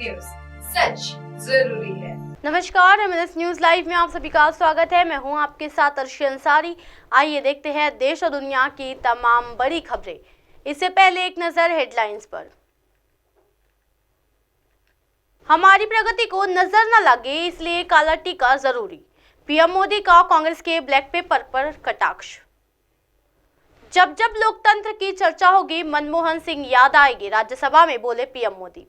News, सच जरूरी है। नमस्कार, एमएनएस न्यूज लाइव में आप सभी का स्वागत है। मैं हूं आपके साथ अर्शी अंसारी। आइए देखते हैं देश और दुनिया की तमाम बड़ी खबरें। इससे पहले एक नजर हेडलाइंस पर। हमारी प्रगति को नजर न लगे इसलिए काला टीका जरूरी। पीएम मोदी का कांग्रेस के ब्लैक पेपर पर कटाक्ष। जब जब लोकतंत्र की चर्चा होगी मनमोहन सिंह याद आएंगे, राज्यसभा में बोले पीएम मोदी।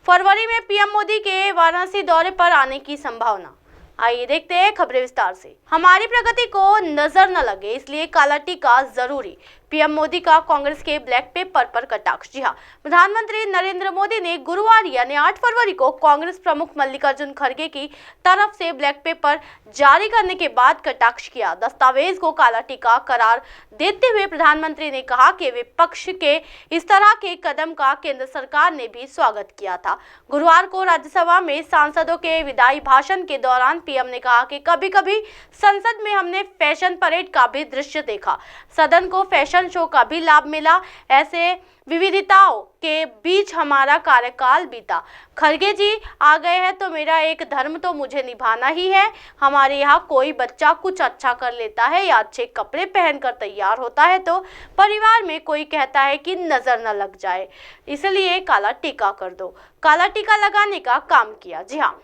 फरवरी में पीएम मोदी के वाराणसी दौरे पर आने की संभावना। आइए देखते हैं खबरें विस्तार से। हमारी प्रगति को नजर न लगे इसलिए काला टीका जरूरी। पीएम मोदी का कांग्रेस के ब्लैक पेपर पर कटाक्ष। जी हां, प्रधानमंत्री नरेंद्र मोदी ने गुरुवार यानी 8 फरवरी को कांग्रेस प्रमुख मल्लिकार्जुन खड़गे की तरफ से ब्लैक पेपर जारी करने के बाद कटाक्ष किया। दस्तावेज को काला टीका करार देते हुए प्रधानमंत्री ने कहा कि विपक्ष के इस तरह के कदम का केंद्र सरकार ने भी स्वागत किया था। गुरुवार को राज्यसभा में सांसदों के विदाई भाषण के दौरान पीएम ने कहा कि कभी-कभी संसद में हमने फैशन परेड का भी दृश्य देखा, सदन को फैशन शो का भी लाभ मिला। ऐसे विविधताओं के बीच हमारा कार्यकाल बीता। खड़गे जी आ गए हैं तो मेरा एक धर्म तो मुझे निभाना ही है। हमारे यहाँ कोई बच्चा कुछ अच्छा कर लेता है या अच्छे कपड़े पहनकर तैयार होता है तो परिवार में कोई कहता है कि नजर न लग जाए, इसलिए काला टीका कर दो। काला टीका लगाने का काम किया। जी हाँ,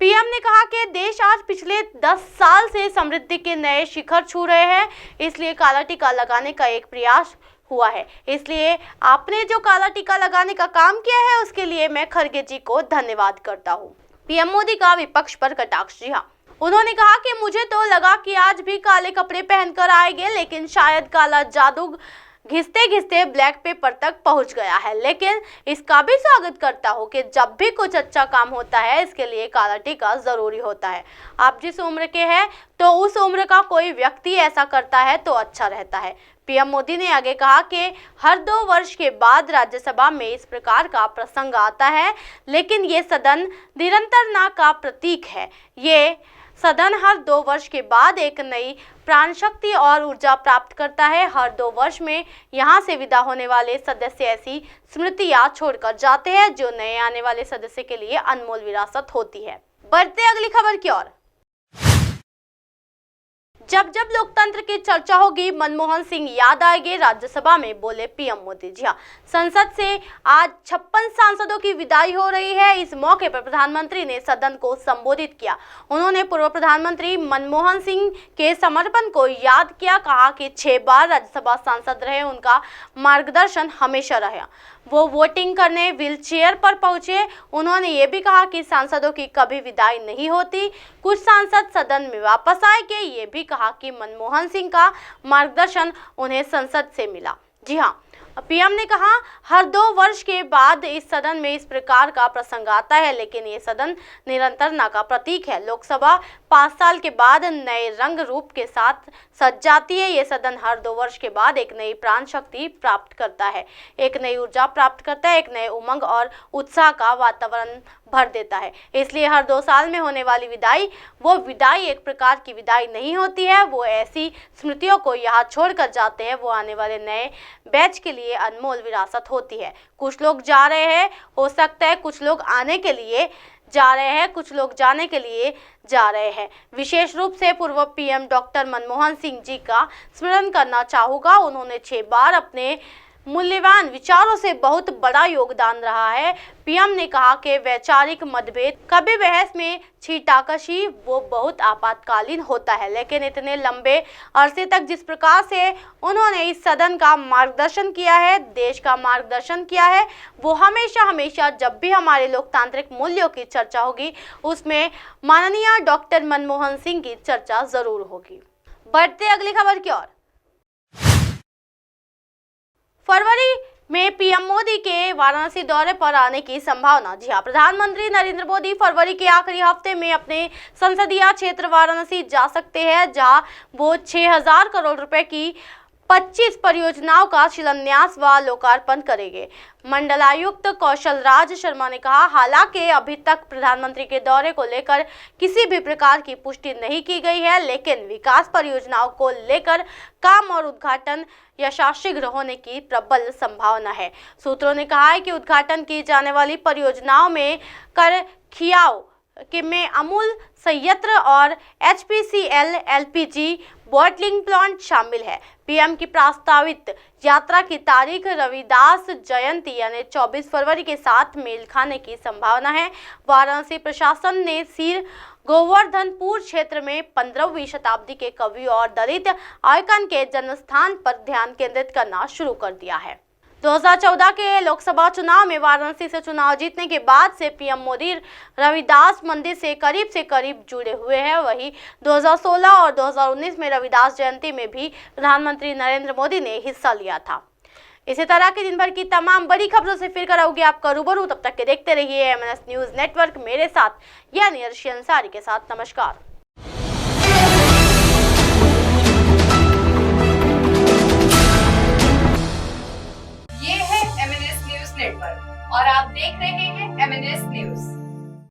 पीएम ने कहा कि देश आज पिछले 10 साल से समृद्धि के नए शिखर छू रहे हैं, इसलिए काला टीका लगाने का एक प्रयास हुआ है। इसलिए आपने जो काला टीका लगाने का काम किया है उसके लिए मैं खड़गे जी को धन्यवाद करता हूं। पीएम मोदी का विपक्ष पर कटाक्ष। जी हां, उन्होंने कहा कि मुझे तो लगा कि आज भी काले कपड़े पहनकर आएंगे, लेकिन शायद काला जादू घिसते घिसते ब्लैक पेपर तक पहुंच गया है। लेकिन इसका भी स्वागत करता हूं कि जब भी कुछ अच्छा काम होता है इसके लिए काला टीका जरूरी होता है। आप जिस उम्र के हैं तो उस उम्र का कोई व्यक्ति ऐसा करता है तो अच्छा रहता है। पीएम मोदी ने आगे कहा कि हर 2 वर्ष के बाद राज्यसभा में इस प्रकार का प्रसंग आता है, लेकिन ये सदन निरंतरता का प्रतीक है। ये सदन हर 2 वर्ष के बाद एक नई प्राण शक्ति और ऊर्जा प्राप्त करता है। हर 2 वर्ष में यहाँ से विदा होने वाले सदस्य ऐसी स्मृतियाँ छोड़कर जाते हैं जो नए आने वाले सदस्य के लिए अनमोल विरासत होती है। बढ़ते अगली खबर की ओर। जब जब लोकतंत्र की चर्चा होगी मनमोहन सिंह याद आएंगे, राज्यसभा में बोले पीएम मोदी। जी हाँ, संसद से आज 56 सांसदों की विदाई हो रही है। इस मौके पर प्रधानमंत्री ने सदन को संबोधित किया। उन्होंने पूर्व प्रधानमंत्री मनमोहन सिंह के समर्पण को याद किया। कहा कि 6 बार राज्यसभा सांसद रहे, उनका मार्गदर्शन हमेशा रहा। वो वोटिंग करने व्हीलचेयर पर पहुंचे। उन्होंने ये भी कहा कि सांसदों की कभी विदाई नहीं होती। कुछ सांसद सदन में वापस आएंगे। ये भी कहा कि मनमोहन सिंह का मार्गदर्शन उन्हें संसद से मिला। जी हाँ, पीएम ने कहा हर 2 वर्ष के बाद इस सदन में इस प्रकार का प्रसंग आता है, लेकिन ये सदन निरंतरता का प्रतीक है। लोकसभा 5 साल के बाद नए रंग रूप के साथ सज जाती है। ये सदन हर 2 वर्ष के बाद एक नई प्राण शक्ति प्राप्त करता है, एक नई ऊर्जा प्राप्त करता है, एक नए उमंग और उत्साह का वातावरण भर देता है। इसलिए हर 2 साल में होने वाली विदाई, वो विदाई एक प्रकार की विदाई नहीं होती है। वो ऐसी स्मृतियों को यहाँ छोड़कर जाते हैं। वो आने वाले नए बैच के लिए अनमोल विरासत होती है। कुछ लोग जा रहे हैं, हो सकता है कुछ लोग आने के लिए जा रहे हैं, कुछ लोग जाने के लिए जा रहे हैं। विशेष रूप से पूर्व पीएम डॉक्टर मनमोहन सिंह जी का स्मरण करना चाहूँगा। उन्होंने 6 बार अपने मूल्यवान विचारों से बहुत बड़ा योगदान रहा है। पीएम ने कहा कि वैचारिक मतभेद, कभी बहस में छींटाकशी, वो बहुत आपातकालीन होता है, लेकिन इतने लंबे अरसे तक जिस प्रकार से उन्होंने इस सदन का मार्गदर्शन किया है, देश का मार्गदर्शन किया है, वो हमेशा हमेशा जब भी हमारे लोकतांत्रिक मूल्यों की चर्चा होगी उसमें माननीय डॉक्टर मनमोहन सिंह की चर्चा जरूर होगी। बढ़ते अगली खबर की ओर। फरवरी में पीएम मोदी के वाराणसी दौरे पर आने की संभावना। जी हां, प्रधानमंत्री नरेंद्र मोदी फरवरी के आखिरी हफ्ते में अपने संसदीय क्षेत्र वाराणसी जा सकते हैं, जहां वो 6000 करोड़ रुपए की 25 परियोजनाओं का शिलान्यास व लोकार्पण करेंगे। मंडलायुक्त कौशल राज शर्मा ने कहा, हालांकि अभी तक प्रधानमंत्री के दौरे को लेकर किसी भी प्रकार की पुष्टि नहीं की गई है, लेकिन विकास परियोजनाओं को लेकर काम और उद्घाटन यथाशीघ्र होने की प्रबल संभावना है। सूत्रों ने कहा है कि उद्घाटन की जाने वाली परियोजनाओं में करखियाव में अमूल संयंत्र और HPCL LPG बॉटलिंग प्लांट शामिल है। पीएम की प्रस्तावित यात्रा की तारीख रविदास जयंती यानी 24 फरवरी के साथ मेल खाने की संभावना है। वाराणसी प्रशासन ने सिर गोवर्धनपुर क्षेत्र में 15वीं शताब्दी के कवि और दलित आइकन के जन्मस्थान पर ध्यान केंद्रित करना शुरू कर दिया है। 2014 के लोकसभा चुनाव में वाराणसी से चुनाव जीतने के बाद से पीएम मोदी रविदास मंदिर से करीब जुड़े हुए हैं। वहीं 2016 और 2019 में रविदास जयंती में भी प्रधानमंत्री नरेंद्र मोदी ने हिस्सा लिया था। इसी तरह की दिन भर की तमाम बड़ी खबरों से फिर कराऊंगी आपका रूबरू। तब तक के देखते रहिए MNS न्यूज नेटवर्क। मेरे साथ यानी अर्शी अंसारी के साथ नमस्कार। ये है MNS न्यूज नेटवर्क और आप देख रहे हैं MNS न्यूज।